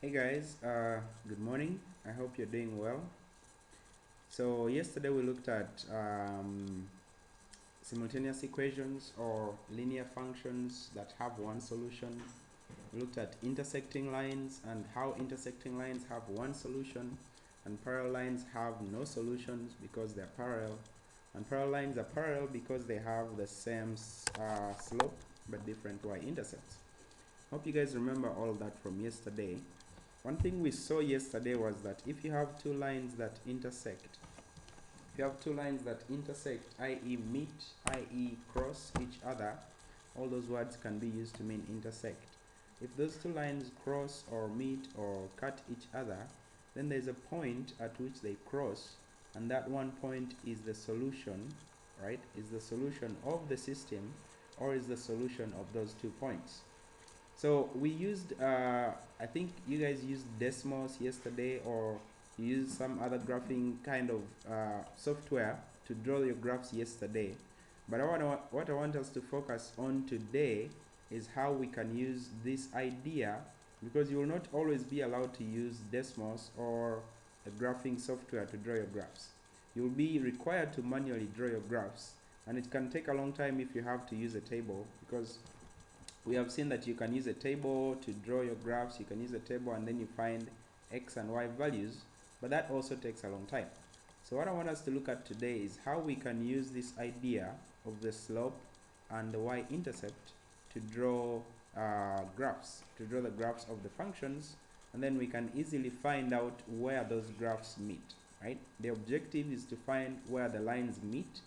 Hey guys, good morning. I hope you're doing well. So yesterday we looked at simultaneous equations or linear functions that have one solution. We looked at intersecting lines and how intersecting lines have one solution and parallel lines have no solutions because they're parallel. And parallel lines are parallel because they have the same slope but different y-intercepts. Hope you guys remember all of that from yesterday. One thing we saw yesterday was that if you have two lines that intersect, i.e. meet, i.e. cross each other, all those words can be used to mean intersect. If those two lines cross or meet or cut each other, then there's a point at which they cross, and that one point is the solution, right? Is the solution of the system, or is the solution of those 2 points. So we used, I think you guys used Desmos yesterday, or you used some other graphing kind of software to draw your graphs yesterday. But what I want us to focus on today is how we can use this idea, because you will not always be allowed to use Desmos or a graphing software to draw your graphs. You will be required to manually draw your graphs, and it can take a long time if you have to use a table, because we have seen that you can use a table to draw your graphs. You can use a table and then you find x and y values, but that also takes a long time. So what I want us to look at today is how we can use this idea of the slope and the y-intercept to draw graphs, to draw the graphs of the functions, and then we can easily find out where those graphs meet, right? The objective is to find where the lines meet,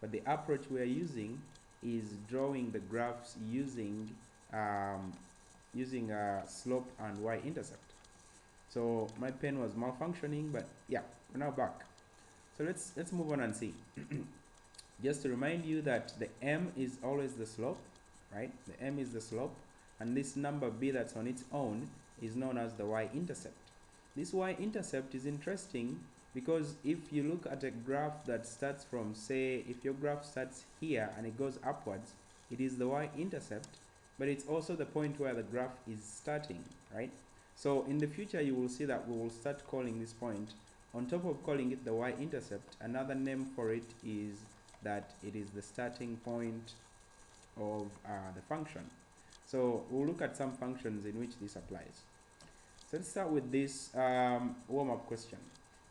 but the approach we are using is drawing the graphs using slope and y-intercept. So my pen was malfunctioning, but yeah, we're now back. So let's move on and see. Just to remind you that the m is always the slope, right? The m is the slope, and this number b that's on its own is known as the y-intercept. This y-intercept is interesting because if you look at a graph that starts from, say, if your graph starts here and it goes upwards, it is the y-intercept, but it's also the point where the graph is starting, right? So in the future you will see that we will start calling this point, on top of calling it the y-intercept, another name for it is that it is the starting point of the function. So we'll look at some functions in which this applies. So let's start with this warm-up question.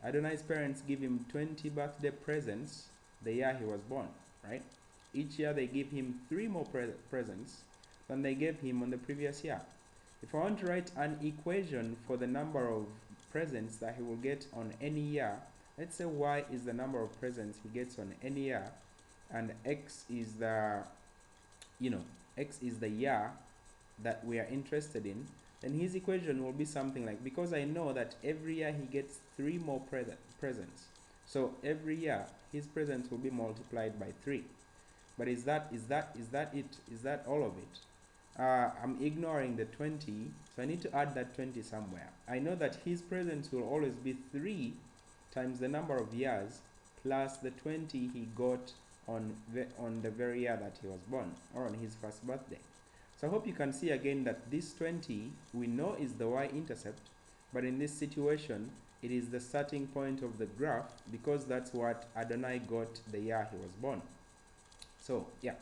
Adonai's parents give him 20 birthday presents the year he was born, right? Each year they give him 3 more presents than they gave him on the previous year. If I want to write an equation for the number of presents that he will get on any year, let's say y is the number of presents he gets on any year, and x is the, x is the year that we are interested in, then his equation will be something like, because I know that every year he gets 3 more presents, so every year his presents will be multiplied by 3. But is that it? Is that all of it? I'm ignoring the 20, so I need to add that 20 somewhere. I know that his presents will always be 3 times the number of years plus the 20 he got on the very year that he was born, or on his first birthday. So I hope you can see again that this 20 we know is the y-intercept, but in this situation it is the starting point of the graph, because that's what Adonai got the year he was born. So yeah,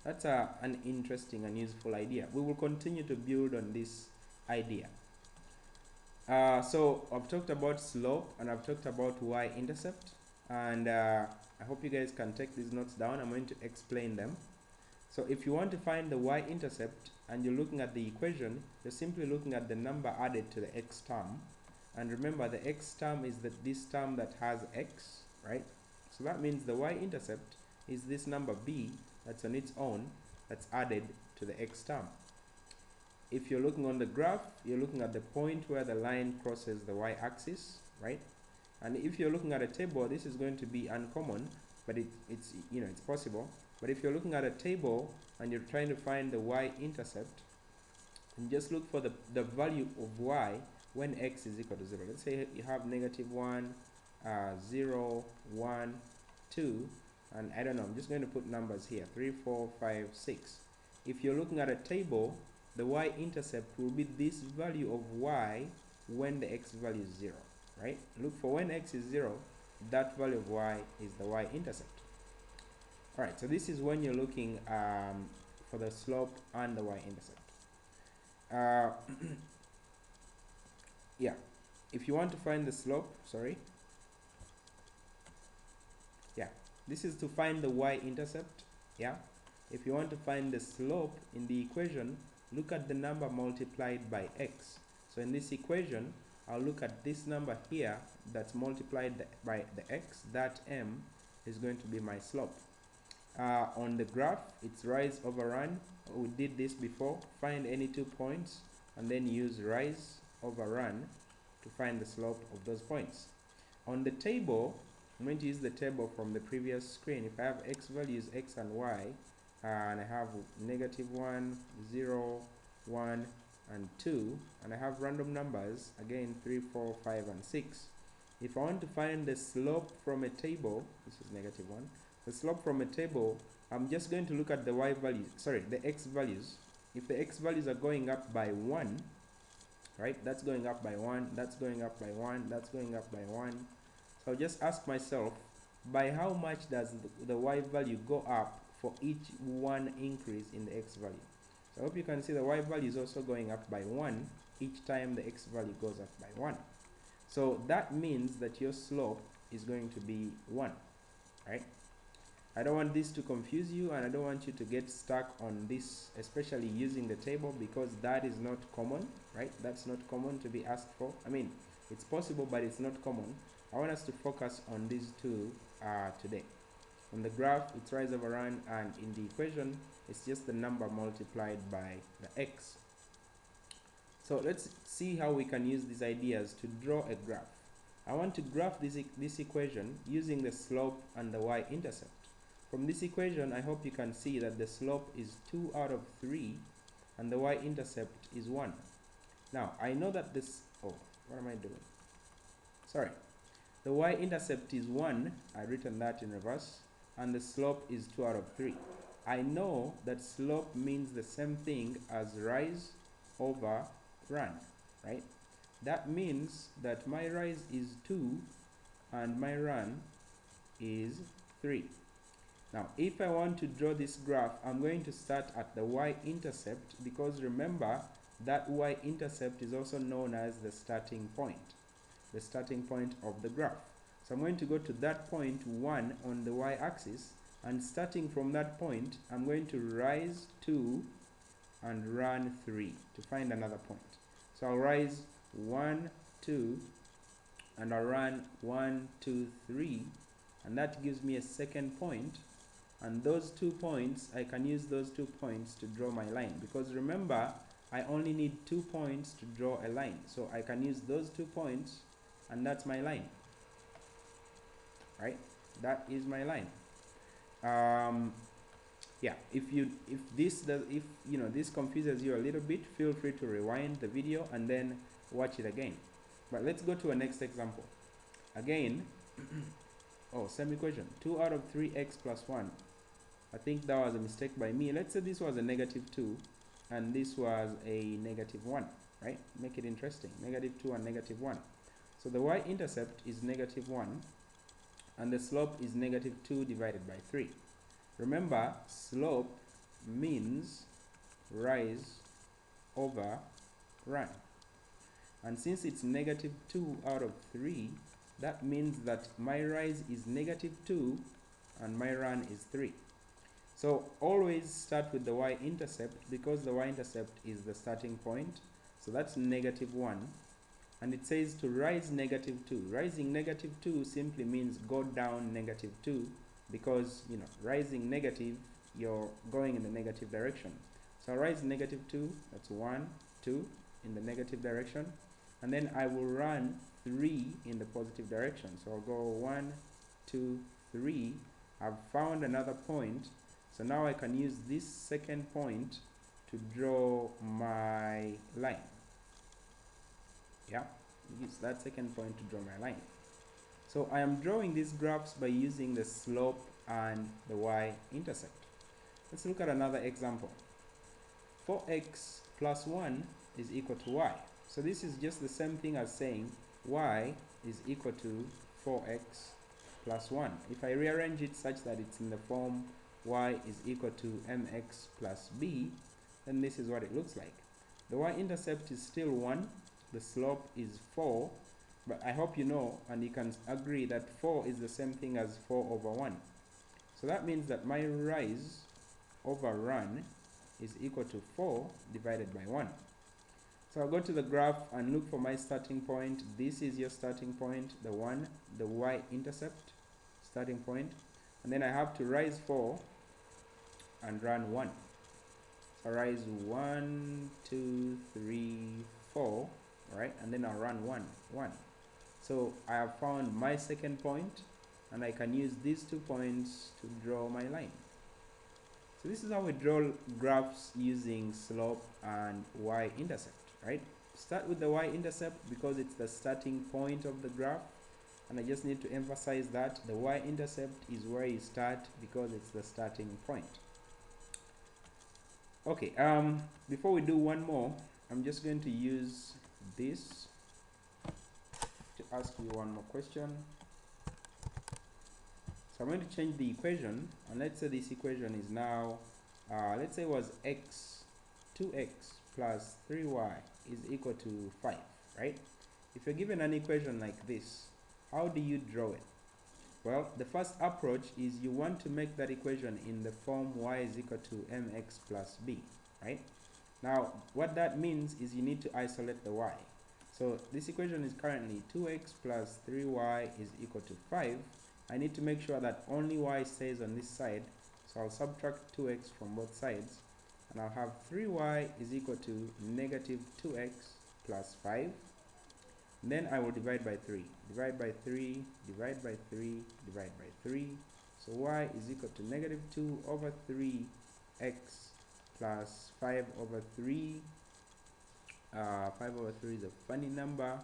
that's an interesting and useful idea. We will continue to build on this idea. So I've talked about slope and I've talked about y-intercept, and I hope you guys can take these notes down. I'm going to explain them. So if you want to find the y-intercept and you're looking at the equation, you're simply looking at the number added to the x term. And remember, the x term is this term that has x, right? So that means the y-intercept is this number b that's on its own, that's added to the x term. If you're looking on the graph, you're looking at the point where the line crosses the y-axis, right? And if you're looking at a table, this is going to be uncommon, but it's possible. But if you're looking at a table and you're trying to find the y-intercept, and just look for the value of y when x is equal to 0. Let's say you have -1, 0, 1, 2, and I don't know, I'm just going to put numbers here, 3, 4, 5, 6. If you're looking at a table, the y-intercept will be this value of y when the x value is 0, right? Look for when x is 0, that value of y is the y-intercept. Alright, so this is when you're looking for the slope and the y-intercept. Yeah, if you want to find the slope, this is to find the y-intercept. Yeah, if you want to find the slope in the equation, look at the number multiplied by x. So in this equation, I'll look at this number here that's multiplied by the x. That m is going to be my slope. On the graph, it's rise over run. We did this before. Find any 2 points and then use rise over run to find the slope of those points. On the table, I'm going to use the table from the previous screen. If I have x values, x and y, and I have -1, 0, 1, and 2, and I have random numbers, again 3, 4, 5, and 6. If I want to find the slope from a table, this is -1, the slope from a table, I'm just going to look at the y values, the x values. If the x values are going up by 1, right, that's going up by 1, that's going up by 1, that's going up by 1. So I'll just ask myself, by how much does the y value go up for each one increase in the x value? So I hope you can see the y value is also going up by 1 each time the x value goes up by 1. So that means that your slope is going to be 1, right? I don't want this to confuse you, and I don't want you to get stuck on this, especially using the table, because that is not common, right? That's not common to be asked for. I mean, it's possible, but it's not common. I want us to focus on these two today. On the graph, it's rise over run, and in the equation, it's just the number multiplied by the x. So let's see how we can use these ideas to draw a graph. I want to graph this equation using the slope and the y-intercept. From this equation, I hope you can see that the slope is 2 out of 3 and the y-intercept is 1. Now, I know that this, oh, what am I doing? Sorry. The y-intercept is 1, I've written that in reverse, and the slope is 2 out of 3. I know that slope means the same thing as rise over run, right? That means that my rise is 2 and my run is 3. Now, if I want to draw this graph, I'm going to start at the y-intercept, because remember that y-intercept is also known as the starting point of the graph. So I'm going to go to that point 1 on the y-axis, and starting from that point, I'm going to rise 2 and run 3 to find another point. So I'll rise 1, 2, and I'll run 1, 2, 3, and that gives me a second point. And those 2 points, I can use those 2 points to draw my line, because remember, I only need 2 points to draw a line. So I can use those 2 points, and that's my line, right? That is my line. Yeah, if this confuses you a little bit, feel free to rewind the video and then watch it again. But let's go to a next example. Again, oh, same equation, 2 out of 3x plus 1. I think that was a mistake by me. Let's say this was a -2 and this was a -1, right? Make it interesting, -2 and -1. So the y-intercept is -1 and the slope is -2 divided by 3. Remember, slope means rise over run. And since it's -2 out of 3, that means that my rise is -2 and my run is 3. So always start with the y-intercept, because the y-intercept is the starting point. So that's -1. And it says to rise -2. Rising -2 simply means go down -2, because, rising negative, you're going in the negative direction. So I'll rise -2, that's 1, 2 in the negative direction. And then I will run 3 in the positive direction. So I'll go 1, 2, 3. I've found another point. So now I can use this second point to draw my line. Yeah, use that second point to draw my line. So I am drawing these graphs by using the slope and the y-intercept. Let's look at another example. 4x plus 1 is equal to y. So this is just the same thing as saying y is equal to 4x plus 1. If I rearrange it such that it's in the form y is equal to mx plus b, then this is what it looks like. The y-intercept is still 1, the slope is 4, but I hope you know and you can agree that 4 is the same thing as 4 over 1. So that means that my rise over run is equal to 4 divided by 1. So I'll go to the graph and look for my starting point. This is your starting point, the y-intercept starting point. And then I have to rise 4 and run 1. So rise 1, 2, 3, 4, right? And then I'll run 1. So I have found my second point, and I can use these 2 points to draw my line. So this is how we draw graphs using slope and y-intercept, right? Start with the y-intercept because it's the starting point of the graph, and I just need to emphasize that the y-intercept is where you start because it's the starting point. Okay, before we do one more, I'm just going to use this to ask you one more question. So I'm going to change the equation, and let's say this equation is now, let's say it was 2x plus 3y is equal to 5, right? If you're given an equation like this, how do you draw it? Well, the first approach is you want to make that equation in the form y is equal to mx plus b, right? Now, what that means is you need to isolate the y. So this equation is currently 2x plus 3y is equal to 5. I need to make sure that only y stays on this side, so I'll subtract 2x from both sides, and I'll have 3y is equal to negative 2x plus 5. Then I will divide by 3. Divide by 3, divide by 3, divide by 3. So y is equal to negative 2 over 3x plus 5 over 3. 5 over 3 is a funny number.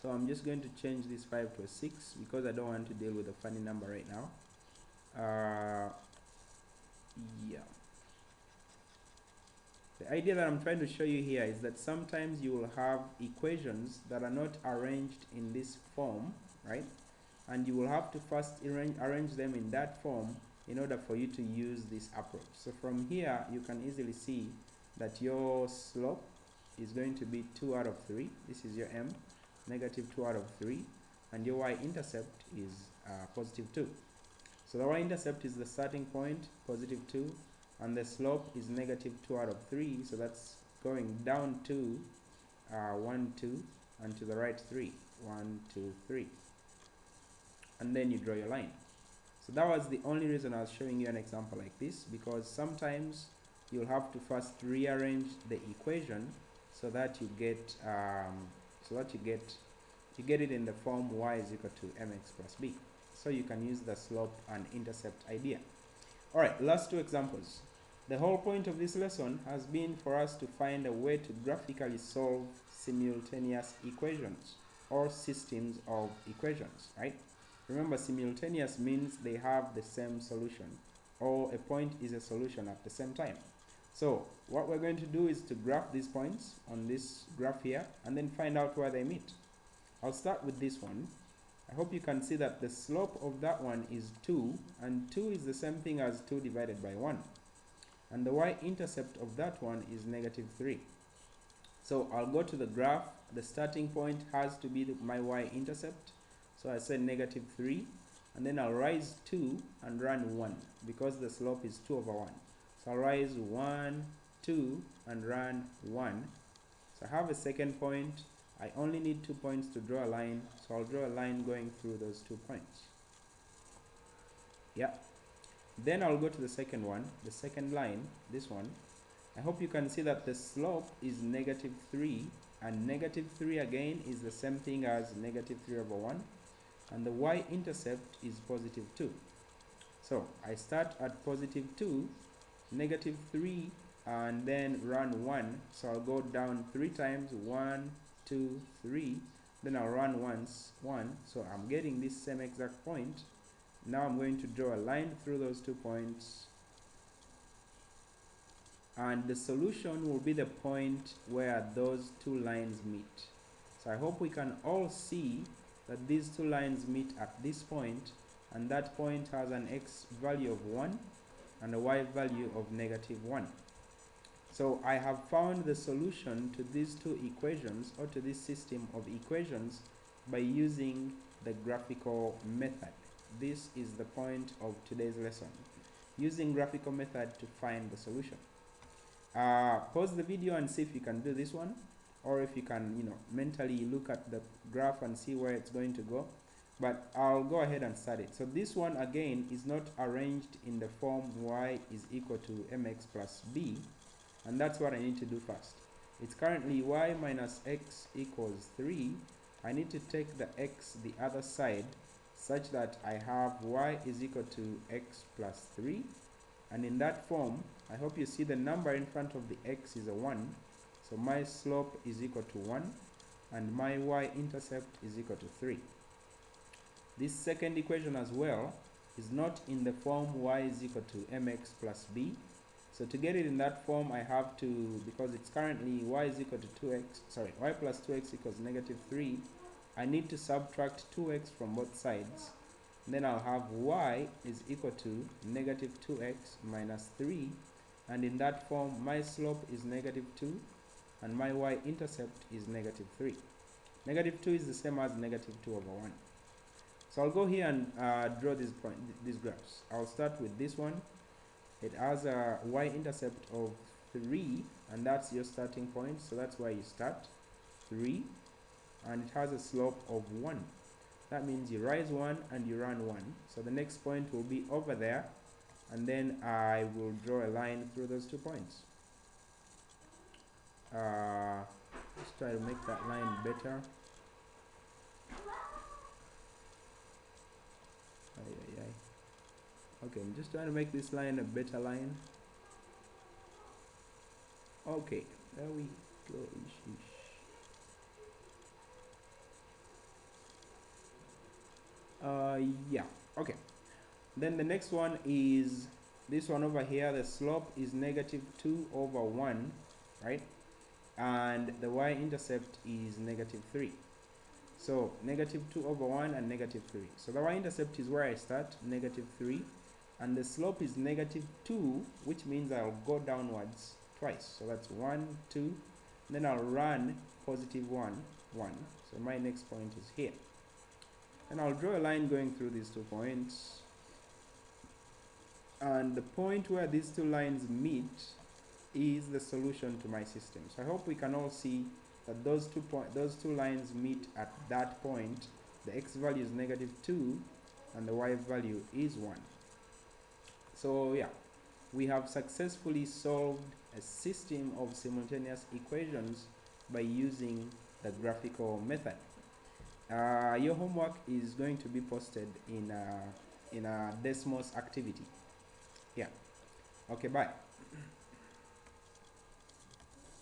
So I'm just going to change this 5 to a 6 because I don't want to deal with a funny number right now. Yeah. The idea that I'm trying to show you here is that sometimes you will have equations that are not arranged in this form, right? And you will have to first arrange them in that form in order for you to use this approach. So from here, you can easily see that your slope is going to be 2 out of 3. This is your m, negative 2 out of 3. And your y-intercept is positive 2. So the y-intercept is the starting point, positive 2. And the slope is negative 2 out of 3, so that's going down to 1, 2, and to the right 3. 1, 2, 3. And then you draw your line. So that was the only reason I was showing you an example like this, because sometimes you'll have to first rearrange the equation so that you get you get it in the form y is equal to mx plus b. So you can use the slope and intercept idea. Alright, last 2 examples. The whole point of this lesson has been for us to find a way to graphically solve simultaneous equations or systems of equations, right? Remember, simultaneous means they have the same solution, or a point is a solution at the same time. So what we're going to do is to graph these points on this graph here and then find out where they meet. I'll start with this one. I hope you can see that the slope of that one is 2, and 2 is the same thing as 2 divided by 1. And the y-intercept of that one is negative 3. So I'll go to the graph. The starting point has to be my y-intercept. So I said negative 3, and then I'll rise 2 and run 1 because the slope is 2 over 1. So I'll rise 1, 2, and run 1. So I have a second point. I only need 2 points to draw a line, so I'll draw a line going through those 2 points. Yeah. Then I'll go to the second one, the second line, this one. I hope you can see that the slope is negative 3, and negative 3 again is the same thing as negative 3 over 1, and the y-intercept is positive 2. So I start at positive 2, negative 3, and then run 1. So I'll go down 3 times, 1, 2, 3, then I'll run once, 1. So I'm getting this same exact point. Now I'm going to draw a line through those 2 points. and the solution will be the point where those two lines meet. So I hope we can all see that these two lines meet at this point, and that point has an x value of 1 and a y value of -1. So I have found the solution to these two equations, or to this system of equations, by using the graphical method. This is the point of today's lesson, using graphical method to find the solution. Pause the video and see if you can do this one, or if you can, mentally look at the graph and see where it's going to go. But I'll go ahead and start it. So this one again is not arranged in the form y is equal to mx plus b, and that's what I need to do first. It's currently y minus x equals 3. I need to take the x the other side such that I have y is equal to x plus 3, and in that form I hope you see the number in front of the x is a 1, so my slope is equal to 1 and my y-intercept is equal to 3. This second equation as well is not in the form y is equal to mx plus b. So to get it in that form, I have to, because it's currently y is equal to y plus 2x equals -3, I need to subtract 2x from both sides. Then I'll have y is equal to -2x minus 3, and in that form my slope is -2 and my y-intercept is -3. -2 is the same as -2/1. So I'll go here and draw these graphs. I'll start with this one. It has a y-intercept of 3, and that's your starting point, so that's where you start, 3, and it has a slope of 1. That means you rise 1 and you run 1. So the next point will be over there, and then I will draw a line through those 2 points. Let's try to make that line better. Okay, I'm just trying to make this line a better line. Okay, there we go. Yeah, okay. Then the next one is this one over here. The slope is -2/1, right? And the y-intercept is -3. So -2/1 and -3. So the y-intercept is where I start, -3, and the slope is -2, which means I'll go downwards twice. So that's 1, 2, then I'll run +1, 1. So my next point is here. And I'll draw a line going through these 2 points. And the point where these 2 lines meet is the solution to my system. So I hope we can all see that those two lines meet at that point. The x value is -2 and the y value is 1. So yeah, we have successfully solved a system of simultaneous equations by using the graphical method. Your homework is going to be posted in a Desmos activity. Yeah. Okay, bye.